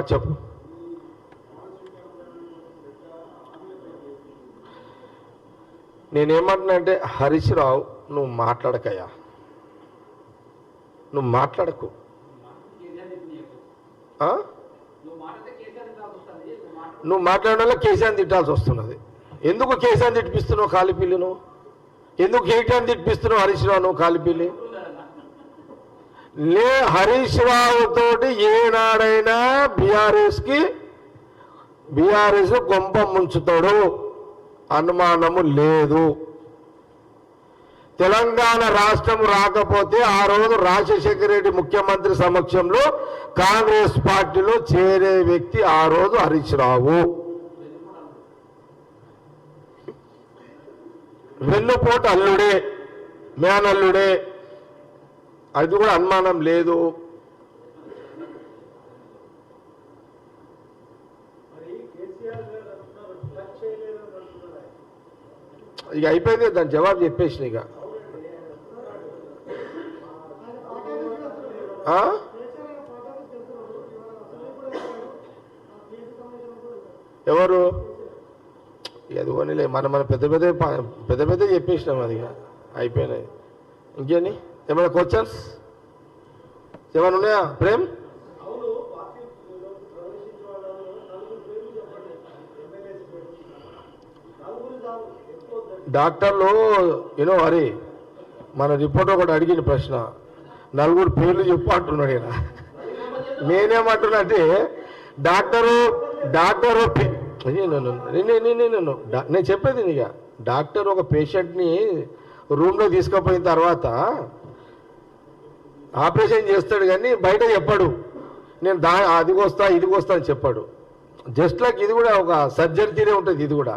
చెప్పు. నేనేమంటున్నా అంటే హరీష్ రావు నువ్వు మాట్లాడకయ్యా, నువ్వు మాట్లాడకు. నువ్వు మాట్లాడడం వల్ల కేసీఆర్ తిట్టాల్సి వస్తున్నది. ఎందుకు కేసీఆర్ తిట్టిపిస్తున్నావు కాలిపిల్లి? నువ్వు ఎందుకు కేటీఆర్ తిట్టిపిస్తున్నావు హరీష్ రావు? నువ్వు కాలిపిల్లి లే. హరీష్ రావు తోటి ఏనాడైనా బీఆర్ఎస్ గొంప ముంచుతాడు, అనుమానము లేదు. తెలంగాణ రాష్ట్రం రాకపోతే ఆ రోజు రాజశేఖర రెడ్డి ముఖ్యమంత్రి సమక్షంలో కాంగ్రెస్ పార్టీలో చేరే వ్యక్తి ఆ రోజు హరీష్ రావు. వెన్నుపోటు అల్లుడే, మేనల్లుడే, అది కూడా అనుమానం లేదు. ఇక అయిపోయింది, దాని జవాబు చెప్పేసిన. ఇక ఎవరు అది కొనిలే, మన పెద్ద పెద్ద చెప్పేసినాం, అది అయిపోయినాయి. ఇంకేంటి ఏమైనా క్వశ్చన్స్ ఏమైనా ఉన్నాయా ప్రేమ్? డాక్టర్లు హరి మన రిపోర్ట్ ఒకటి అడిగిన ప్రశ్న, 4 పేర్లు చెప్పు అంటున్నాడు. ఈయన నేనేమంటున్నా అంటే నేను చెప్పేది ఇక డాక్టర్ ఒక పేషెంట్ని రూమ్లో తీసుకుపోయిన తర్వాత ఆపరేషన్ చేస్తాడు కానీ బయట చెప్పాడు, నేను అదిగొస్తా ఇదిగొస్తా అని చెప్పాడు. జస్ట్ లైక్ ఇది కూడా ఒక సర్జరీ తీరే ఉంటుంది. ఇది కూడా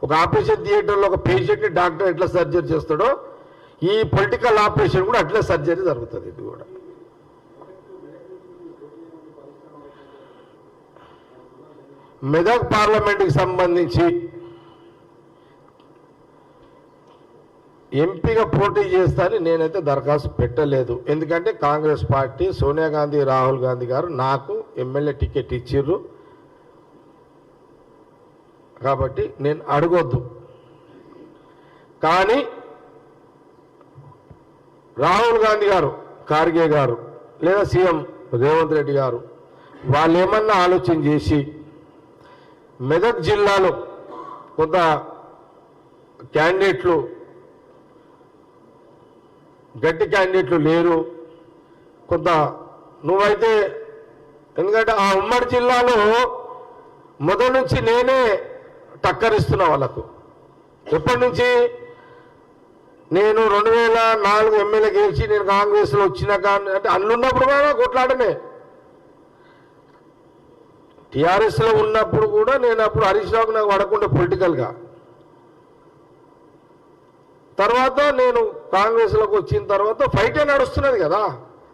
ఒక ఆపరేషన్ థియేటర్లో ఒక పేషెంట్ని డాక్టర్ ఎట్లా సర్జరీ చేస్తాడో ఈ పొలిటికల్ ఆపరేషన్ కూడా అట్లా సర్జరీ జరుగుతుంది. ఇది కూడా మెదక్ పార్లమెంటుకి సంబంధించి ఎంపీగా పోటీ చేస్తానని నేనైతే దరఖాస్తు పెట్టలేదు. ఎందుకంటే కాంగ్రెస్ పార్టీ సోనియా గాంధీ, రాహుల్ గాంధీ గారు నాకు ఎమ్మెల్యే టికెట్ ఇచ్చిర్రు కాబట్టి నేను అడగొద్దు. కానీ రాహుల్ గాంధీ గారు, ఖార్గే గారు లేదా సీఎం రేవంత్ రెడ్డి గారు వాళ్ళు ఏమన్నా ఆలోచన చేసి మెదక్ జిల్లాలో కొంత క్యాండిడేట్లు గట్టి క్యాండిడేట్లు లేరు కొంత, నువ్వైతే ఎందుకంటే ఆ ఉమ్మడి జిల్లాలో మొదటి నుంచి నేనే టక్కరిస్తున్నా వాళ్ళకు. ఎప్పటి నుంచి నేను 2004 ఎమ్మెల్యే గెలిచి నేను కాంగ్రెస్లో వచ్చినాక అంటే అన్నున్నప్పుడు కూడా కొట్లాడనే, టీఆర్ఎస్లో ఉన్నప్పుడు కూడా నేను అప్పుడు హరీష్ రావుకు నాకు పడకుండా పొలిటికల్గా. తర్వాత నేను కాంగ్రెస్లోకి వచ్చిన తర్వాత ఫైటే నడుస్తున్నది కదా.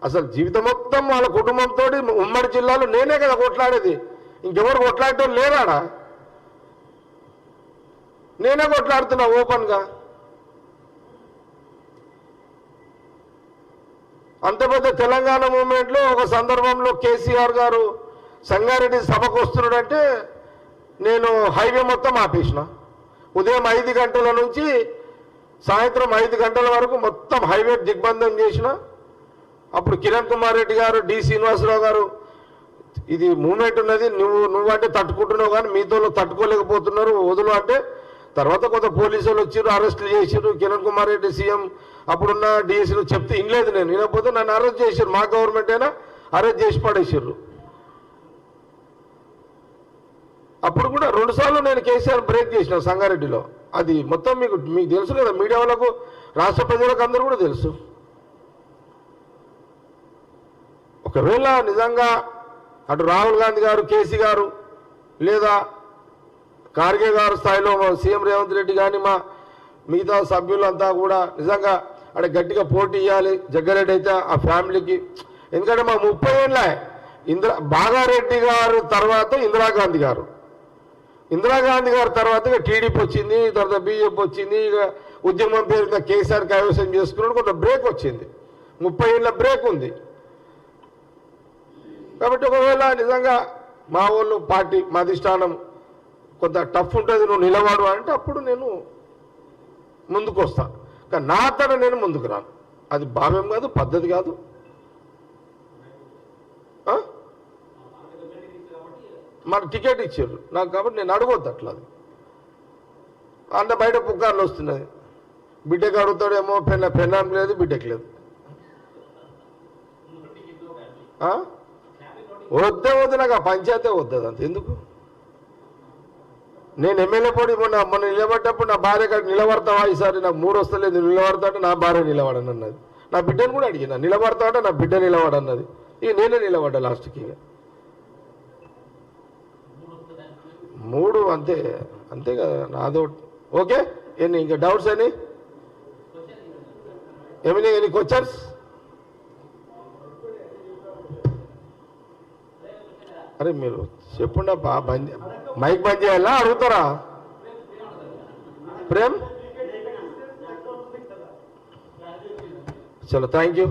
అసలు జీవితం మొత్తం వాళ్ళ కుటుంబంతో ఉమ్మడి జిల్లాలో నేనే కదా కొట్లాడేది, ఇంకెవరు కొట్లాడటం లేదాడా? నేనే కొట్లాడుతున్నా ఓపెన్గా. అంత పెద్ద తెలంగాణ మూవ్మెంట్లో ఒక సందర్భంలో కేసీఆర్ గారు సంగారెడ్డి సభకు వస్తున్నాడంటే నేను హైవే మొత్తం ఆపేసిన. ఉదయం 5 గంటల నుంచి సాయంత్రం 5 గంటల వరకు మొత్తం హైవే దిగ్బంధం చేసిన. అప్పుడు కిరణ్ కుమార్ రెడ్డి గారు, డి శ్రీనివాసరావు గారు, ఇది మూమెంట్ ఉన్నది, నువ్వంటే తట్టుకుంటున్నావు కానీ మీతో తట్టుకోలేకపోతున్నారు వదులు అంటే, తర్వాత కొంత పోలీసులు వచ్చారు, అరెస్టులు చేసారు. కిరణ్ కుమార్ రెడ్డి సీఎం అప్పుడున్న డిఎస్సీలు చెప్తే వినలేదు, నేను వినకపోతే నన్ను అరెస్ట్ చేశారు. మా గవర్నమెంట్ అయినా అరెస్ట్ చేసి పడేసారు. అప్పుడు కూడా 2 సార్లు నేను కేసీఆర్ బ్రేక్ చేసిన సంగారెడ్డిలో. అది మొత్తం మీకు తెలుసు కదా, మీడియా వాళ్ళకు, రాష్ట్ర ప్రజలకు అందరూ కూడా తెలుసు. ఒకవేళ నిజంగా అటు రాహుల్ గాంధీ గారు, కేసీ గారు లేదా ఖార్గే గారు స్థాయిలో సీఎం రేవంత్ రెడ్డి కానీ మా మిగతా సభ్యులంతా కూడా నిజంగా అక్కడ గట్టిగా పోటీ ఇవ్వాలి. జగ్గారెడ్డి అయితే ఆ ఫ్యామిలీకి, ఎందుకంటే మా 30 ఏళ్ళ బాగారెడ్డి గారు తర్వాత ఇందిరాగాంధీ గారు తర్వాత ఇక టీడీపీ వచ్చింది, తర్వాత బీజేపీ వచ్చింది, ఇక ఉద్యమం పేరు కేసీఆర్ కైవసం చేసుకున్నాడు. కొంత బ్రేక్ వచ్చింది, 30 ఏళ్ళ బ్రేక్ ఉంది. కాబట్టి ఒకవేళ నిజంగా మా వాళ్ళు పార్టీ మా అధిష్టానం కొంత టఫ్ ఉంటుంది, నువ్వు నిలబడు అంటే అప్పుడు నేను ముందుకు వస్తా. కానీ నా తన నేను ముందుకు రాను. అది భావ్యం కాదు, పద్ధతి కాదు. మన టికెట్ ఇచ్చారు నాకు, కాబట్టి నేను అడగొద్దు అట్లా. అది అంటే బయట పుకార్లు వస్తున్నాయి, బిడ్డకి అడుగుతాడేమో, పెన్నాం లేదు, బిడ్డకి లేదు. వద్దు నాకు ఆ పంచాయతీ వద్దు. అంత ఎందుకు? నేను ఎమ్మెల్యే పోటీ మొన్న నిలబడ్డప్పుడు నా భార్య కాడ నిలబడతావా ఈసారి, నాకు 3 వస్తలేదు, నిలబడతా అంటే నా భార్య నిలబడనన్నది. నా బిడ్డను కూడా అడిగిన, నిలబడతా అంటే నా బిడ్డ నిలబడన్నది. ఇక నేనే నిలబడ్డా లాస్ట్కి. ఇక 3 అంతే అంతే కదా నాదో. ఓకే, ఇంకా డౌట్స్ అని ఎనీ క్వశ్చన్స్? అరే మీరు చెప్పుండా మైక్ బంద్ చేయాలా అడుగుతారా? ప్రేమ్ చలో, థ్యాంక్ యూ.